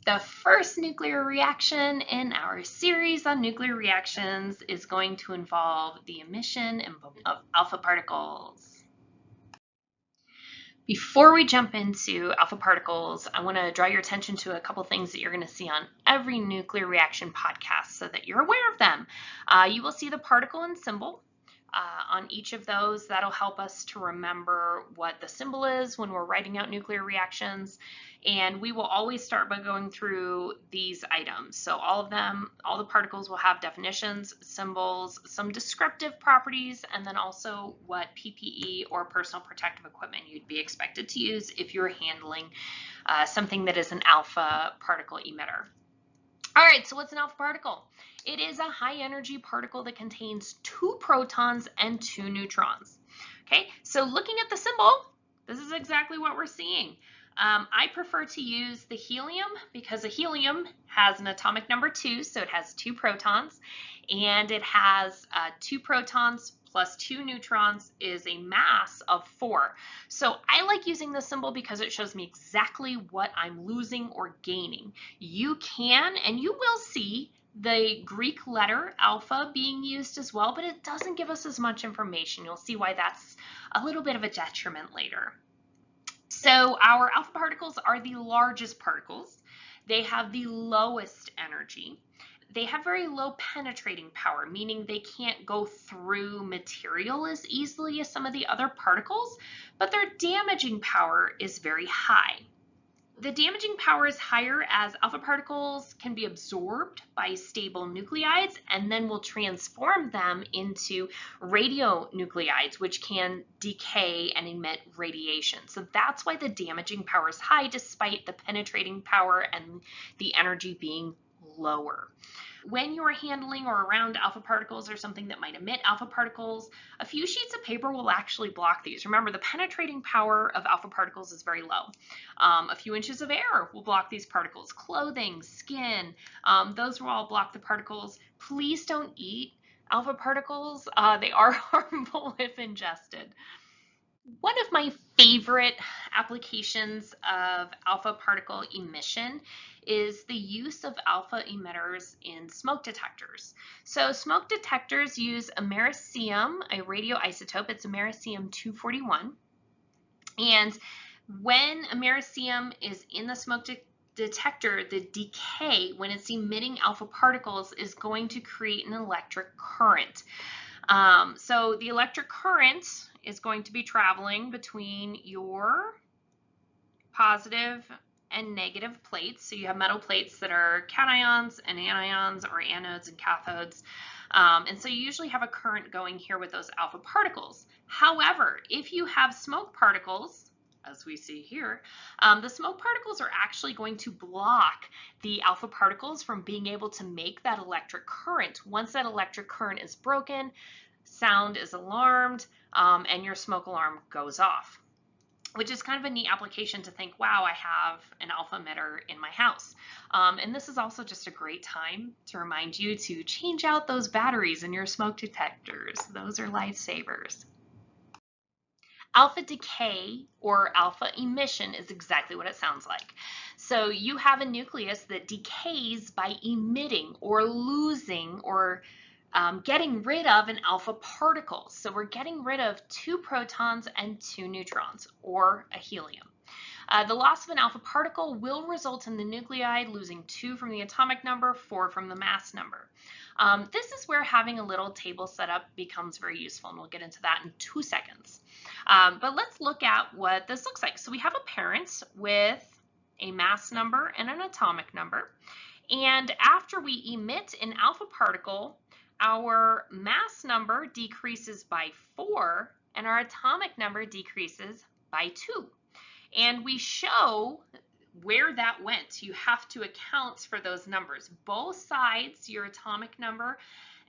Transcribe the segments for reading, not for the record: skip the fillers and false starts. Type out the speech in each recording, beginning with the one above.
The first nuclear reaction in our series on nuclear reactions is going to involve the emission of alpha particles. Before we jump into alpha particles, I want to draw your attention to a couple things that you're going to see on every nuclear reaction podcast so that you're aware of them. You will see the particle and symbol. On each of those, that'll help us to remember what the symbol is when we're writing out nuclear reactions. And we will always start by going through these items. So all of them, all the particles will have definitions, symbols, some descriptive properties, and then also what PPE or personal protective equipment you'd be expected to use if you're handling something that is an alpha particle emitter. All right, so what's an alpha particle? It is a high energy particle that contains 2 protons and 2 neutrons. Okay, so looking at the symbol, this is exactly what we're seeing. I prefer to use the helium because a helium has an atomic number 2, so it has 2 protons, and it has 2 protons plus 2 neutrons is a mass of 4. So I like using this symbol because it shows me exactly what I'm losing or gaining. You can and you will see the Greek letter alpha being used as well, but it doesn't give us as much information. You'll see why that's a little bit of a detriment later. So our alpha particles are the largest particles. They have the lowest energy. They have very low penetrating power, meaning they can't go through material as easily as some of the other particles, but their damaging power is very high. The damaging power is higher as alpha particles can be absorbed by stable nuclides and then will transform them into radionuclides, which can decay and emit radiation. So that's why the damaging power is high despite the penetrating power and the energy being lower. When you're handling or around alpha particles or something that might emit alpha particles, a few sheets of paper will actually block these. Remember, the penetrating power of alpha particles is very low. A few inches of air will block these particles. Clothing, skin, those will all block the particles. Please don't eat alpha particles. They are harmful if ingested. One of my favorite applications of alpha particle emission is the use of alpha emitters in smoke detectors. So smoke detectors use americium, a radioisotope. It's americium-241. And when americium is in the smoke detector, the decay, when it's emitting alpha particles, is going to create an electric current. So the electric current is going to be traveling between your positive and negative plates. So you have metal plates that are cations and anions, or anodes and cathodes. And so you usually have a current going here with those alpha particles. However, if you have smoke particles, as we see here, the smoke particles are actually going to block the alpha particles from being able to make that electric current. Once that electric current is broken, sound is alarmed, and your smoke alarm goes off, which is kind of a neat application to think, wow, I have an alpha emitter in my house. And this is also just a great time to remind you to change out those batteries in your smoke detectors. Those are lifesavers. Alpha decay or alpha emission is exactly what it sounds like. So you have a nucleus that decays by emitting or losing or getting rid of an alpha particle. So we're getting rid of 2 protons and 2 neutrons, or a helium. The loss of an alpha particle will result in the nuclide losing 2 from the atomic number, 4 from the mass number. This is where having a little table set up becomes very useful, and we'll get into that in 2 seconds. But let's look at what this looks like. So we have a parent with a mass number and an atomic number. And after we emit an alpha particle, our mass number decreases by 4 and our atomic number decreases by 2. And we show where that went. You have to account for those numbers. Both sides, your atomic number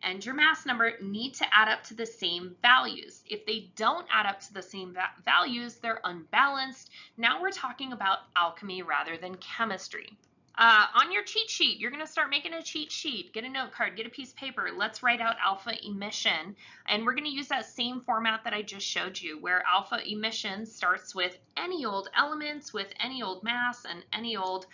and your mass number, need to add up to the same values. If they don't add up to the same values, they're unbalanced. Now we're talking about alchemy rather than chemistry. On your cheat sheet, you're going to start making a cheat sheet. Get a note card, get a piece of paper. Let's write out alpha emission. And we're going to use that same format that I just showed you, where alpha emission starts with any old elements, with any old mass, and any old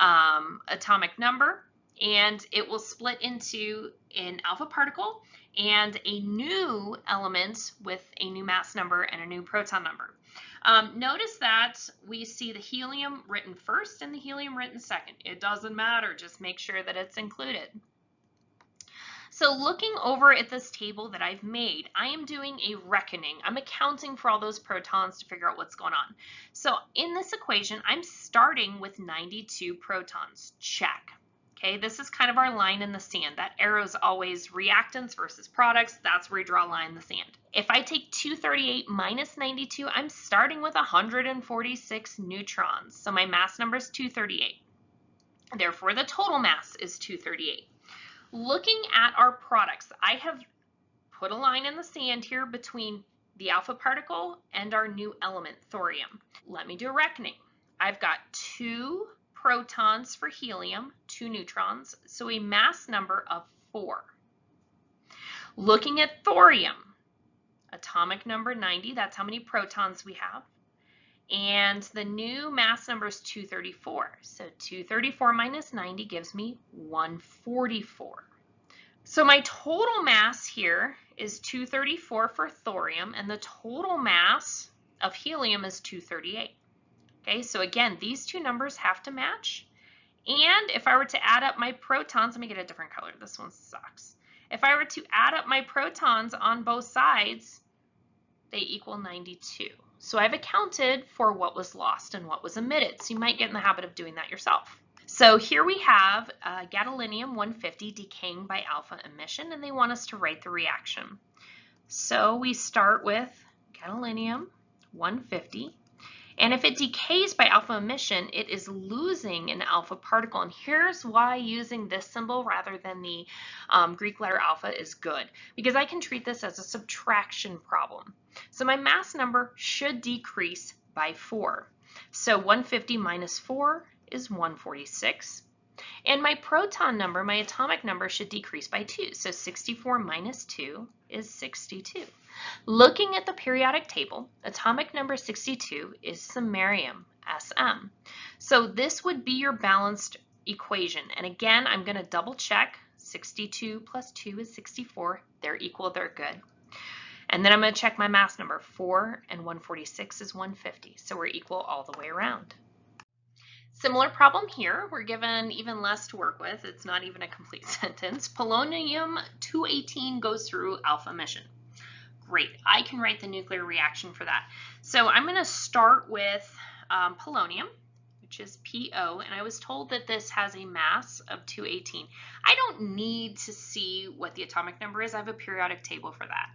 atomic number, and it will split into an alpha particle and a new element with a new mass number and a new proton number. Notice that we see the helium written first and the helium written second. It doesn't matter, just make sure that it's included. So looking over at this table that I've made, I am doing a reckoning. I'm accounting for all those protons to figure out what's going on. So in this equation, I'm starting with 92 protons. Check. Okay, this is kind of our line in the sand. That arrow is always reactants versus products. That's where we draw a line in the sand. If I take 238 minus 92, I'm starting with 146 neutrons. So my mass number is 238. Therefore, the total mass is 238. Looking at our products, I have put a line in the sand here between the alpha particle and our new element, thorium. Let me do a reckoning. I've got 2 protons for helium, 2 neutrons, so a mass number of 4. Looking at thorium, atomic number 90, that's how many protons we have. And the new mass number is 234. So 234 minus 90 gives me 144. So my total mass here is 234 for thorium, and the total mass of helium is 238. Okay, so again, these two numbers have to match. And if I were to add up my protons, let me get a different color. This one sucks. If I were to add up my protons on both sides, they equal 92. So I've accounted for what was lost and what was emitted. So you might get in the habit of doing that yourself. So here we have gadolinium 150 decaying by alpha emission, and they want us to write the reaction. So we start with gadolinium 150, and if it decays by alpha emission, it is losing an alpha particle. And here's why using this symbol rather than the Greek letter alpha is good, because I can treat this as a subtraction problem. So my mass number should decrease by 4. So 150 minus 4 is 146. And my proton number, my atomic number, should decrease by 2. So 64 minus 2 is 62. Looking at the periodic table, atomic number 62 is samarium, Sm. So this would be your balanced equation. And again, I'm going to double check. 62 plus 2 is 64. They're equal, they're good. And then I'm going to check my mass number. 4 and 146 is 150. So we're equal all the way around. Similar problem here. We're given even less to work with. It's not even a complete sentence. Polonium-218 goes through alpha emission. Great. I can write the nuclear reaction for that. So I'm going to start with polonium, which is PO, and I was told that this has a mass of 218. I don't need to see what the atomic number is. I have a periodic table for that.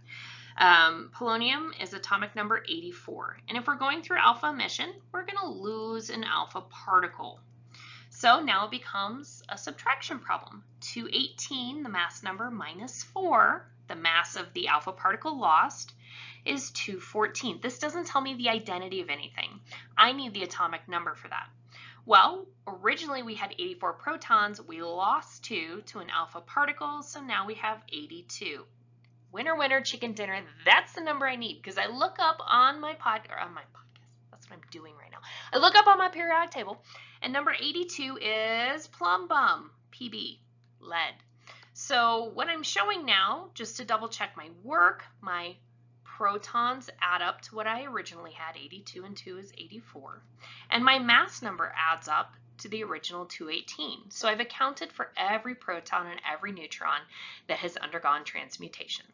Polonium is atomic number 84. And if we're going through alpha emission, we're going to lose an alpha particle. So now it becomes a subtraction problem. 218, the mass number, minus 4, the mass of the alpha particle lost, is 214. This doesn't tell me the identity of anything. I need the atomic number for that. Well, originally we had 84 protons. We lost 2 to an alpha particle, so now we have 82. Winner, winner, chicken dinner. That's the number I need, because I look up on my podcast. That's what I'm doing right now. I look up on my periodic table, and number 82 is plum bum, PB, lead. So what I'm showing now, just to double check my work, my protons add up to what I originally had, 82 and 2 is 84. And my mass number adds up to the original 218. So I've accounted for every proton and every neutron that has undergone transmutation.